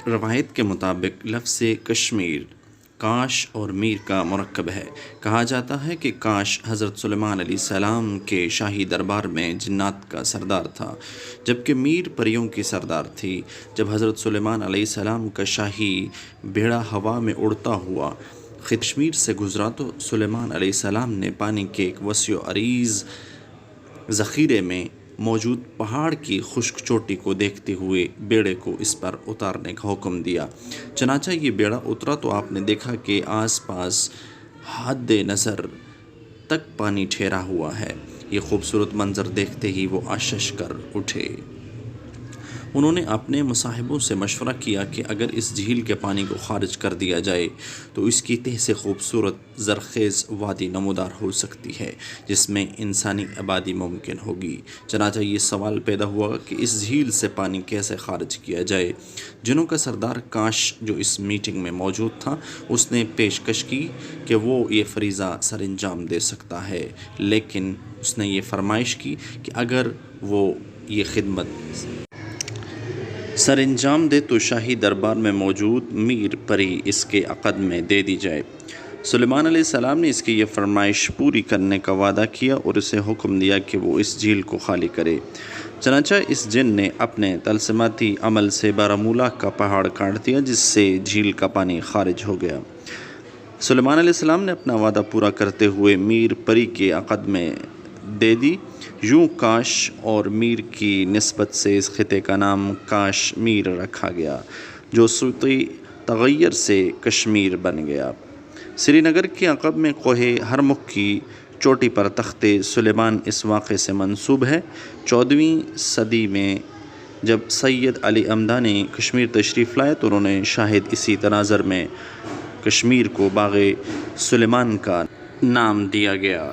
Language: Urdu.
روایت کے مطابق لفظ کشمیر کاش اور میر کا مرکب ہے۔ کہا جاتا ہے کہ کاش حضرت سلیمان علیہ السلام کے شاہی دربار میں جنات کا سردار تھا، جبکہ میر پریوں کی سردار تھی۔ جب حضرت سلیمان علیہ السلام کا شاہی بیڑا ہوا میں اڑتا ہوا کشمیر سے گزرا تو سلیمان علیہ السلام نے پانی کے ایک وسیع و عریض ذخیرے میں موجود پہاڑ کی خشک چوٹی کو دیکھتے ہوئے بیڑے کو اس پر اتارنے کا حکم دیا۔ چنانچہ یہ بیڑا اترا تو آپ نے دیکھا کہ آس پاس حد نظر تک پانی ٹھہرا ہوا ہے۔ یہ خوبصورت منظر دیکھتے ہی وہ آشش کر اٹھے۔ انہوں نے اپنے مصاحبوں سے مشورہ کیا کہ اگر اس جھیل کے پانی کو خارج کر دیا جائے تو اس کی تہ سے خوبصورت زرخیز وادی نمودار ہو سکتی ہے جس میں انسانی آبادی ممکن ہوگی۔ چنانچہ یہ سوال پیدا ہوا کہ اس جھیل سے پانی کیسے خارج کیا جائے۔ جنوں کا سردار کاش جو اس میٹنگ میں موجود تھا، اس نے پیشکش کی کہ وہ یہ فریضہ سر انجام دے سکتا ہے، لیکن اس نے یہ فرمائش کی کہ اگر وہ یہ خدمت سر انجام دے تو شاہی دربار میں موجود میر پری اس کے عقد میں دے دی جائے۔ سلیمان علیہ السلام نے اس کی یہ فرمائش پوری کرنے کا وعدہ کیا اور اسے حکم دیا کہ وہ اس جھیل کو خالی کرے۔ چنانچہ اس جن نے اپنے طلسماتی عمل سے بارہمولہ کا پہاڑ کاٹ دیا، جس سے جھیل کا پانی خارج ہو گیا۔ سلیمان علیہ السلام نے اپنا وعدہ پورا کرتے ہوئے میر پری کے عقد میں دے دی۔ یوں کاش اور میر کی نسبت سے اس خطے کا نام کاش میر رکھا گیا، جو صوتی تغیر سے کشمیر بن گیا۔ سری نگر کے عقب میں کوہ ہرمکھ کی چوٹی پر تخت سلیمان اس واقعے سے منسوب ہے۔ 14ویں صدی میں جب سید علی عمدانی کشمیر تشریف لائے تو انہوں نے شاید اسی تناظر میں کشمیر کو باغ سلیمان کا نام دیا گیا۔